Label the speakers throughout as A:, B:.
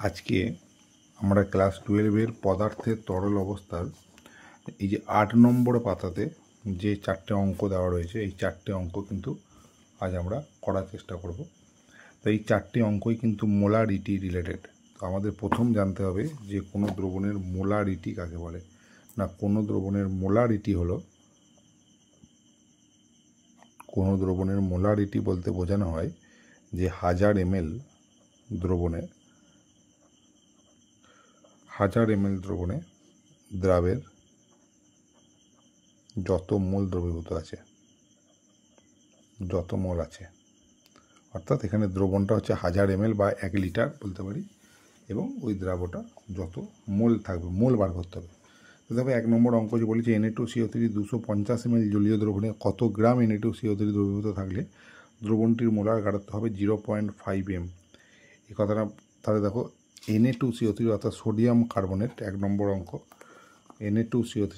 A: আজকে আমরা ক্লাস 12-এর পদার্থের তরল অবস্থার এই যে 8 নম্বর পাতাতে যে 4টে অঙ্ক দেওয়া রয়েছে, এই 4টে অঙ্ক কিন্তু আজ আমরা করার চেষ্টা করব। তো এই 4টে অঙ্কই কিন্তু মোলারিটি রিলেটেড। তো আমাদের প্রথম জানতে হবে যে কোনো দ্রবণের মোলারিটি কাকে বলে। না, কোনো দ্রবণের মোলারিটি হলো, কোনো দ্রবণের মোলারিটি বলতে বোঝানো হয় যে 1000 ml দ্রবণে 1000 ml দ্রবণে দ্রাবের যত মোল দ্রবীভূত আছে, যত মোল আছে, অর্থাৎ এখানে দ্রবণটা হচ্ছে 1000 ml বা 1 লিটার বলতে পারি, এবং ওই দ্রাবটা যত মোল থাকবে, মোল বার করতে হবে। তো দেখো 1 নম্বর অঙ্ক যে বলেছে Na2CO3 250 ml জলীয় দ্রবণে কত গ্রাম Na2CO3 দ্রবীভূত থাকলে দ্রবণটির মোলার গাঢ়ত্ব হবে 0.5 m। এই কথাটা তাহলে দেখো Na2CO3 অর্থাৎ সোডিয়াম কার্বনেট, 1 নম্বর অঙ্ক। Na2CO3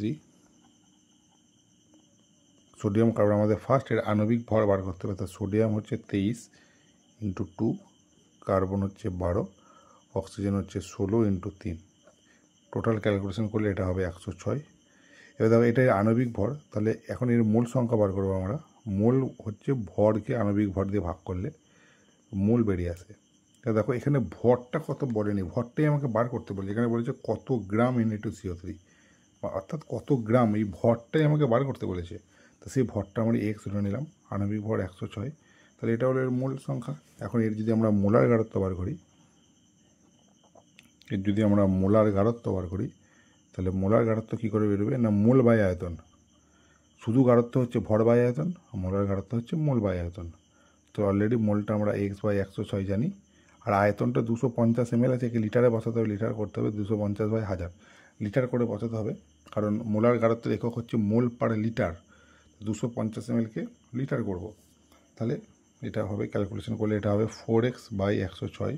A: সোডিয়াম কার্বন, আমাদের ফার্স্ট এর আণবিক ভর বার করতে হবে। অর্থাৎ সোডিয়াম হচ্ছে 23 × 2, কার্বন হচ্ছে 12, অক্সিজেন হচ্ছে 16 × 3। টোটাল ক্যালকুলেশন করলে এটা হবে 106। এবার দেখো এটা আণবিক ভর, তাহলে এখন এর মোল সংখ্যা বার করবো আমরা। মোল হচ্ছে ভরকে আণবিক ভর দিয়ে ভাগ করলে মোল বেরিয়ে আসে। তা দেখো এখানে ভরটা কত বলেনি, ভরটাই আমাকে বার করতে বলেছে। এখানে বলেছে কত গ্রাম Na2CO3, অর্থাৎ কত গ্রাম, এই ভরটাই আমাকে বার করতে বলেছে। তো সেই ভরটা আমরা এক্স ধরে নিলাম, আণবিক ভর 106, তাহলে এটা হলো এর মোল সংখ্যা। এখন এর যদি আমরা মোলার গাঢ়ত্ব বার করি, তাহলে মোলার গাঢ়ত্ব কী করে বেরোবে? না, মোল বাই আয়তন। শুধু গাঢ়ত্ব হচ্ছে ভর বাই আয়তন, মোলার গাঢ়ত্ব হচ্ছে মোল বাই আয়তন। তো অলরেডি মোলটা আমরা x/106 জানি, আর আয়তনটা 250 ml আছে, একে লিটারে বসাতে হবে, লিটার করতে হবে 250/1000 লিটার করে বসাতে হবে, কারণ মোলার গাঢ়ত্বের একক হচ্ছে মোল পার লিটার। 250 ml-কে লিটার করব, তাহলে এটা হবে, ক্যালকুলেশন করলে এটা হবে 4x/106।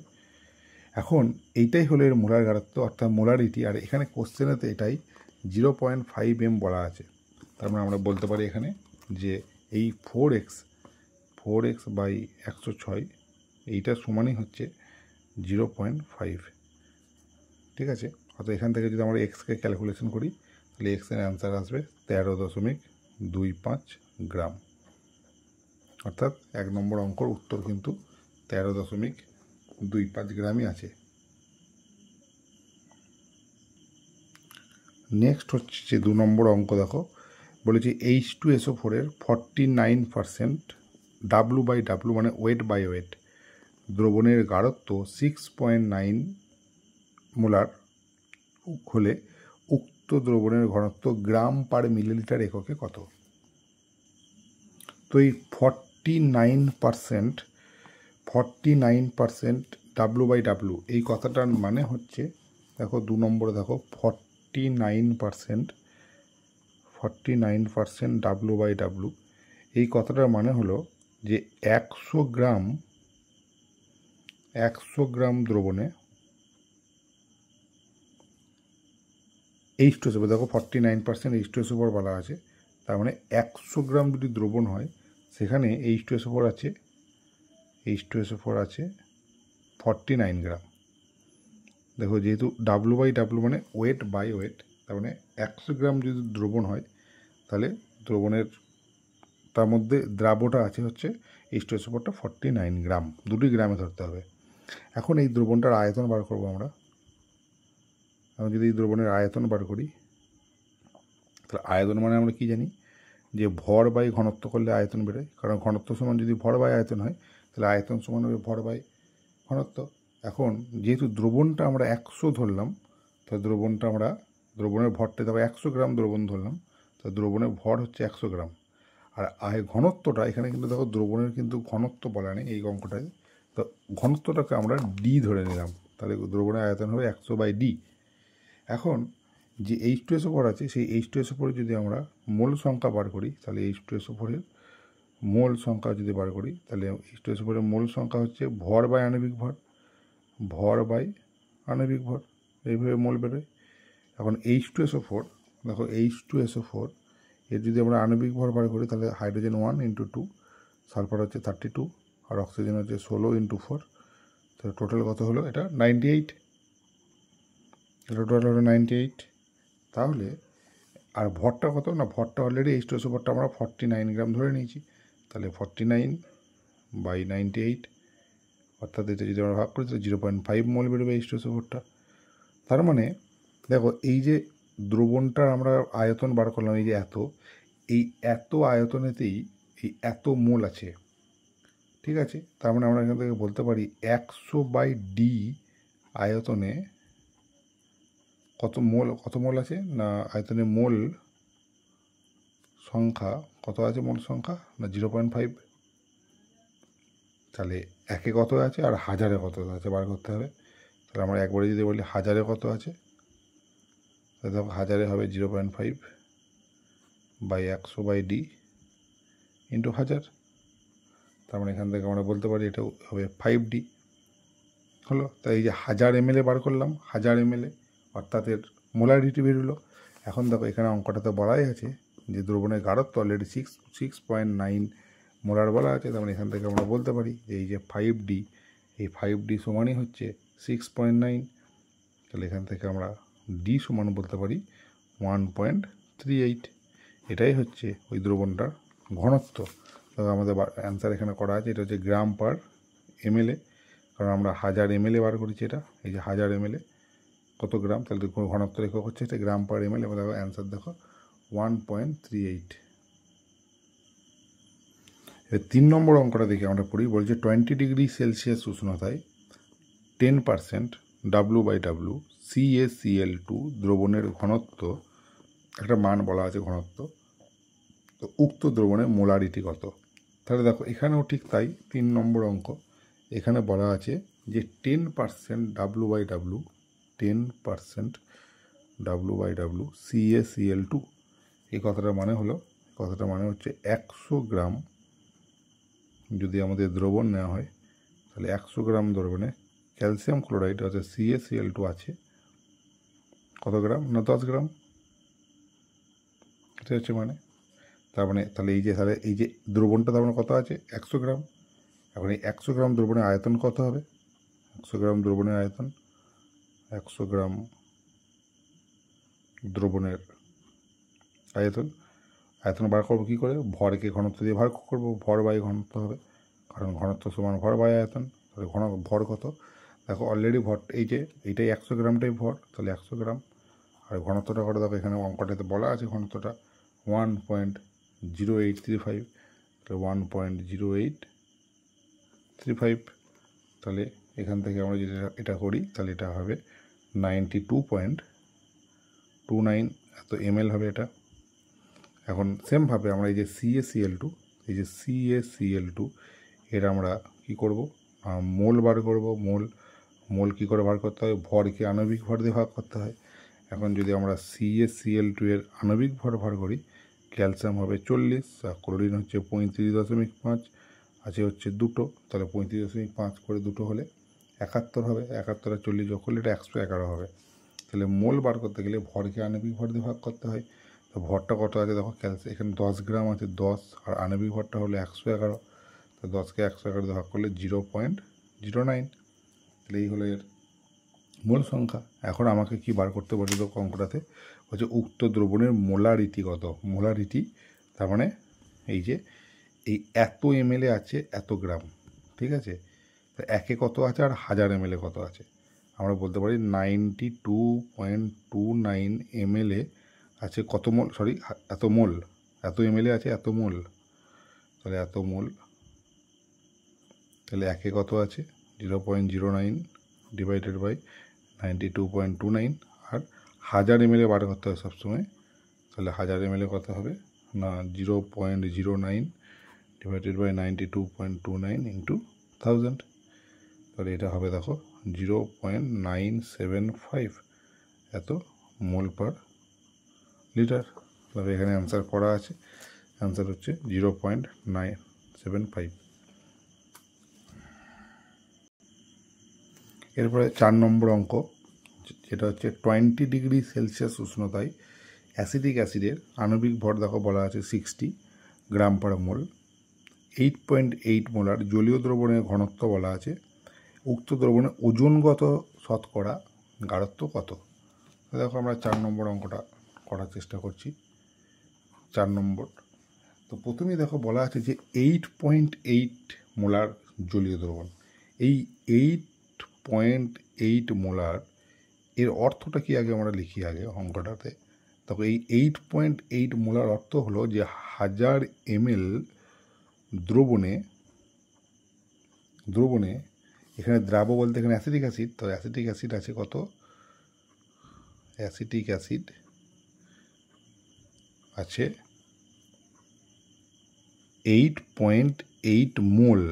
A: এখন এইটাই হলো এর মোলার গাঢ়ত্ব, অর্থাৎ মোলারিটি। আর এখানে কোশ্চেনেতে এটাই 0.5 m বলা আছে। তার মানে আমরা বলতে পারি এখানে যে এই 4x/106 এইটা সমানই হচ্ছে 0.5। ঠিক আছে, অর্থাৎ এখান থেকে যদি আমরা এক্সকে ক্যালকুলেশন করি, তাহলে এক্সের অ্যান্সার আসবে 13.25 গ্রাম। অর্থাৎ 1 নম্বর অঙ্কর উত্তর কিন্তু 13.25 গ্রামই আছে। নেক্সট হচ্ছে 2 নম্বর অঙ্ক। দেখো বলেছি H2SO4 এর 49% W/W মানে ওয়েট বাই ওয়েট দ্রবণের গাঢ়ত্ব 6.9 মোলার হলে উক্ত দ্রবণের ঘনত্ব গ্রাম পার মিলিলিটার এককে কত? তো এই 49% W/W এই কথাটার মানে হচ্ছে, দেখো 2 নম্বরে দেখো 49% W/W এই কথাটার মানে হলো যে 100 গ্রাম দ্রবণে H2SO4, দেখো 49% H2SO4 বলা আছে, তার মানে 100 গ্রাম যদি দ্রবণ হয়, সেখানে H2SO4 আছে 49 গ্রাম। দেখো যেহেতু W/W মানে ওয়েট বাই ওয়েট, তার মানে 100 গ্রাম যদি দ্রবণ হয়, তাহলে দ্রবণের তার মধ্যে দ্রাবটা আছে হচ্ছে H2SO4টা 49 গ্রাম, দুটি গ্রামে ধরতে হবে। এখন এই দ্রবণটার আয়তন বার করবো আমরা। আমি যদি এই দ্রবণের আয়তন বার করি, তাহলে আয়তন মানে আমরা কি জানি যে ভর বাই ঘনত্ব করলে আয়তন বেরোয়, কারণ ঘনত্ব সমান যদি ভর বাই আয়তন হয়, তাহলে আয়তন সমান হবে ভর বাই ঘনত্ব। এখন যেহেতু দ্রবণটা আমরা 100 ধরলাম, তো দ্রবণের ভরটা তবে 100 গ্রাম দ্রবণ ধরলাম, তো দ্রবণের ভর হচ্ছে 100 গ্রাম। আর ঘনত্বটা এখানে কিন্তু দেখো দ্রবণের কিন্তু ঘনত্ব বলা নেই এই অঙ্কটায়, তো ঘনত্বটাকে আমরা ডি ধরে নিলাম, তাহলে দ্রবণের আয়তন হবে 100/d। এখন যে H2SO4 আছে, সেই H2SO4 যদি আমরা মোল সংখ্যা বার করি, তাহলে H2SO4 এর মোল সংখ্যা যদি বার করি, তাহলে H2SO4 এর মোল সংখ্যা হচ্ছে ভর বাই আণবিক ভর, এইভাবে মোল বেরোয়। এখন H2SO4, দেখো H2SO4 এর যদি আমরা আণবিক ভর বার করি, তাহলে হাইড্রোজেন 1 × 2, সালফার হচ্ছে 32, আর অক্সিজেন হচ্ছে 16 × 4, তো টোটাল কত হলো? এটা 98। এটা টোটাল হলো 98। তাহলে আর ভরটা কত না, ভরটা অলরেডি H2SO ভরটা আমরা 49 গ্রাম ধরে নিয়েছি। তাহলে 49/98, অর্থাৎ এটা যদি আমরা ভাগ করি তাহলে 0.5 মোল বেরোবে H2SO ভরটা। তার মানে দেখো এই যে দ্রবণটার আমরা আয়তন বার করলাম, এই যে এই এত আয়তনেতেই এই এত মোল আছে, ঠিক আছে। তার মানে আমরা এখান থেকে বলতে পারি 100/d আয়তনে কত মোল আছে না, আয়তনে মোল সংখ্যা কত আছে, মোল সংখ্যা না 0.5। তাহলে একে কত আছে আর হাজারে কত আছে বার করতে হবে। তাহলে আমরা একবারে যদি বলি হাজারে কত আছে, তাহলে দেখো হাজারে হবে 0.5/100/d ইন্টু 1000। তার মানে এখান থেকে আমরা বলতে পারি এটা হবে 5d হলো। তাই এই যে 1000 ml বার করলাম, 1000 ml, অর্থাৎ এর মোলারিটি বেরোলো। এখন দেখো এখানে অঙ্কটাতে বলাই আছে যে দ্রবণের গাঢ়ত্ব অলরেডি 6.9 মোলার বলা আছে। তার মানে এখান থেকে আমরা বলতে পারি যে এই যে 5d, এই 5d সমানই হচ্ছে 6.9। তাহলে এখান থেকে আমরা d সমান বলতে পারি 1.38। এটাই হচ্ছে ওই দ্রবণটার ঘনত্ব। তবে আমাদের অ্যান্সার এখানে করা আছে, এটা হচ্ছে গ্রাম পার ml, কারণ আমরা 1000 ml বার করেছি। এটা এই যে 1000 ml কত গ্রাম, তাহলে ঘনত্ব রেখা হচ্ছে এটা গ্রাম পার ml, এবং দেখো অ্যান্সার দেখো 1.38। এবার 3 নম্বর অঙ্কটা দেখে আমরা পড়ি। বলছে 20 ডিগ্রি সেলসিয়াস উষ্ণতায় 10% W/W CaCl2 দ্রবণের ঘনত্ব, একটা মান বলা আছে ঘনত্ব, তো উক্ত দ্রবণের মোলারিটি কত। তাহলে দেখো এখানেও ঠিক তাই, 3 নম্বর অঙ্ক। এখানে বলা আছে যে 10% W/W 10% W/W CaCl2, এই কথাটার মানে হচ্ছে 100 গ্রাম যদি আমাদের দ্রবণ নেওয়া হয়, তাহলে 100 গ্রাম দ্রবণে ক্যালসিয়াম ক্লোরাইড অর্থাৎ CaCl2 আছে কত গ্রাম না 10 গ্রাম। এটা হচ্ছে মানে, তার মানে তাহলে এই যে দ্রবণটা তার মানে কত আছে 100 গ্রাম। এখন এই 100 গ্রাম দ্রবণের আয়তন কত হবে, 100 গ্রাম দ্রবণের আয়তন, 100 গ্রাম দ্রবণের আয়তন বার করবো কী করে, ভরকে ঘনত্ব দিয়ে ভাগ করবো, ভর বাই ঘনত্ব হবে, কারণ ঘনত্ব সমান ভর বাই আয়তন। তাহলে ভর কত, দেখো অলরেডি ভর এই যে এইটাই 100 গ্রামটাই ভর, তাহলে 100 গ্রাম। আর ঘনত্বটা কত দেখো এখানে অঙ্কটাতে বলা আছে ঘনত্বটা 1.0835, তাহলে 1.0835। তাহলে এখান থেকে আমরা যদি এটা করি তাহলে এটা হবে 92.29 এত ml হবে এটা। এখন সেমভাবে আমরা এই যে CaCl2 এর আমরা কি করব, মোল বার করব। মোল কি করে বার করতে হয়, ভরকে আণবিক ভর দিয়ে ভাগ করতে হয়। এখন যদি আমরা CaCl2 এর আণবিক ভর বার করি, ক্যালসিয়াম হবে 40 আর ক্লোরিন হচ্ছে 35.5, আছে হচ্ছে 2, তাহলে 35.5 করে 2 হলে 71 হবে। 71 আর 40 যোগ করলে এটা 111 হবে। তাহলে মোল বার করতে গেলে ভরকে আণবিক ভর দিয়ে ভাগ করতে হয়। তো ভরটা কত আছে দেখো, ক্যালসিয়াম এখানে 10 গ্রাম আছে, 10, আর আণবিক ভরটা হলো 111, তো 10কে 111 দিয়ে ভাগ করলে 0.09। তাহলে এই হলো এর মোল সংখ্যা। এখন আমাকে কি বার করতে বলছিল অঙ্কটাতে, হচ্ছে উক্ত দ্রবণের মোলারিটি কত। মোলারিটি তার মানে এই যে এই এত ml আছে এত গ্রাম, ঠিক আছে। তো একে কত আছে আর 1000 ml কত আছে, আমরা বলতে পারি 92.29 ml আছে কত মোল, এত মোল, এত ml আছে এত মোল, তাহলে এত মোল, তাহলে একে কত আছে 0.09 ডিভাইডেড বাই 92.29, আর 1000 ml বার করতে হবে সবসময়। তাহলে 1000 ml কত হবে না 0.09 ডিভাইডেড বাই 92.29 ইন্টু 1000, তাহলে এটা হবে দেখো 0.975 এত মোল পার লিটার। তবে এখানে অ্যান্সার করা আছে, অ্যান্সার হচ্ছে 0.975। এরপরে 4 নম্বর অঙ্ক, যেটা হচ্ছে 20 ডিগ্রি সেলসিয়াস উষ্ণতায় অ্যাসিটিক অ্যাসিডের আণবিক ভর দেখো বলা আছে 60 গ্রাম পার মোল। 8.8 মোলার জলীয় দ্রবণের ঘনত্ব বলা আছে। উক্ত দ্রবণের ওজনগত শতকরা গাঢ়ত্ব কত। দেখো আমরা 4 নম্বর অঙ্কটা করার চেষ্টা করছি। 4 নম্বর, তো প্রথমেই দেখো বলা আছে যে 8.8 মোলার জলীয় দ্রবণ। এই 8.8 মোলার এর অর্থটা কি আগে আমরা লিখি আগে অঙ্কটাতে। দেখো এই 8.8 মোলার অর্থ হলো যে 1000 ml দ্রবণে এখানে দ্রাব বলতে এখানে অ্যাসিটিক অ্যাসিড, তো অ্যাসিটিক অ্যাসিড আছে কত, অ্যাসিটিক অ্যাসিড আছে 8.8 মোল।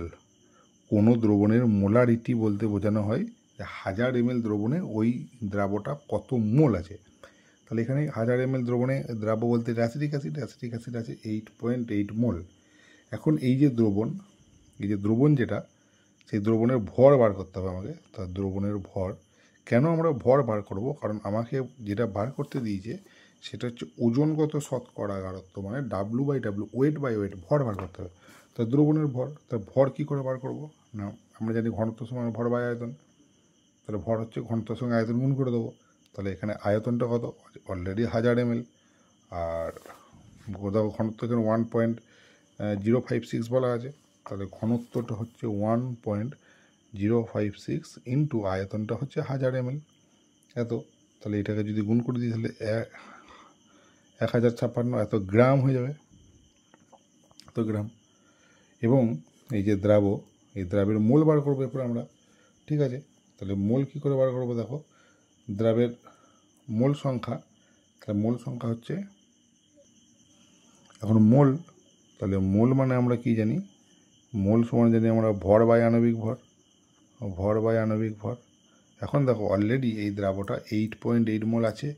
A: কোনো দ্রবণের মোলারিটি বলতে বোঝানো হয় যে 1000 ml দ্রবণে ওই দ্রাবটা কত মোল আছে। তাহলে এখানে 1000 ml দ্রবণে দ্রাব বলতে অ্যাসিটিক অ্যাসিড আছে 8.8 মোল। এখন এই যে দ্রবণ যেটা, সেই দ্রবণের ভর বার করতে হবে আমাকে। তার দ্রবণের ভর, কেন আমরা ভর বার করব, কারণ আমাকে যেটা বার করতে দিয়েছে সেটা হচ্ছে ওজনগত শতকরা গারত্ব, মানে W/W, ওয়েট বাই ওয়েট, ভর বার করতে হবে। তার দ্রবণের ভর, তার ভর কী করে বার করব না, আমরা জানি ঘনত্ব সমান ভর বাই আয়তন। তাহলে ভর হচ্ছে ঘনত্বের সঙ্গে আয়তন গুণ করে দেবো। তাহলে এখানে আয়তনটা কত, অলরেডি 1000 ml, আর দেখো ঘনত্ব এখানে 1.056 বলা আছে। তাহলে ঘনত্বটা হচ্ছে 1.056 ইন্টু আয়তনটা হচ্ছে 1000 ml এত। তাহলে এটাকে যদি গুণ করে দিই তাহলে 1056 এত গ্রাম হয়ে যাবে, এত গ্রাম। এবং এই যে দ্রাব, এই দ্রাবের মোল বার করবো এরপরে আমরা, ঠিক আছে। তাহলে মোল কী করে বার করবো, দেখো দ্রাবের মোল সংখ্যা, তাহলে মোল সংখ্যা হচ্ছে এখন মোল, তাহলে মোল মানে আমরা কি জানি, মোল সমান জানি আমরা ভর বাই আণবিক ভর। এখন দেখো অলরেডি এই দ্রাবটা 8.8 মোল আছে,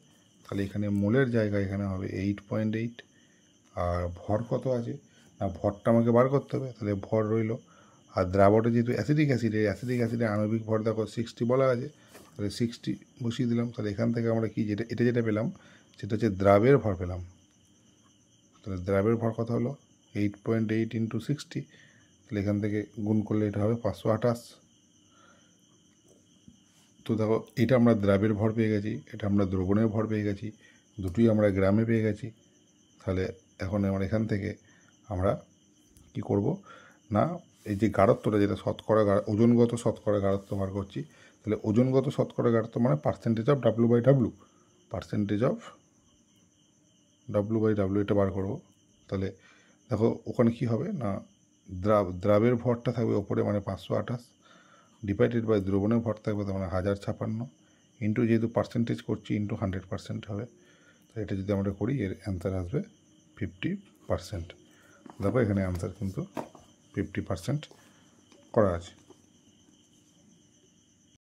A: তাহলে এখানে মোলের জায়গায় এখানে হবে 8.8। আর ভর কত আছে না, ভরটা আমাকে বার করতে হবে, তাহলে ভর রইল। আর দ্রাবটা যেহেতু অ্যাসিটিক অ্যাসিডের আণবিক ভর দেখো 60 বলা আছে, তাহলে 60 বসিয়ে দিলাম। তাহলে এখান থেকে আমরা কি যেটা পেলাম সেটা হচ্ছে দ্রাবের ভর পেলাম। তাহলে দ্রাবের ভর কত হলো 8.8 ইন্টু 60, তাহলে এখান থেকে গুণ করলে এটা হবে 528। তো দেখো এটা আমরা দ্রাবের ভর পেয়ে গেছি, এটা আমরা দ্রবণের ভর পেয়ে গেছি, দুটোই আমরা গ্রামে পেয়ে গেছি। তাহলে এখন আমরা এখান থেকে আমরা কি করব না, এই যে গাঢ়ত্বটা যেটা ওজনগত শতকরা গাঢ়ত্ব বার করছি, তাহলে ওজনগত শতকরা গাঢ়ত্ব মানে পার্সেন্টেজ অফ W/W এটা বার করব। তাহলে দেখো ওখানে কি হবে না, দ্রাবের ভরটা থাকবে ওপরে মানে 528 ডিভাইডেড বাই দ্রবণের ভর থাকবে তার মানে 1056 ইন্টু যেহেতু পার্সেন্টেজ করছি ইন্টু 100% হবে। তো এটা যদি আমরা করি এর অ্যান্সার আসবে 50%। দেখো এখানে অ্যান্সার কিন্তু 50% করা আছে।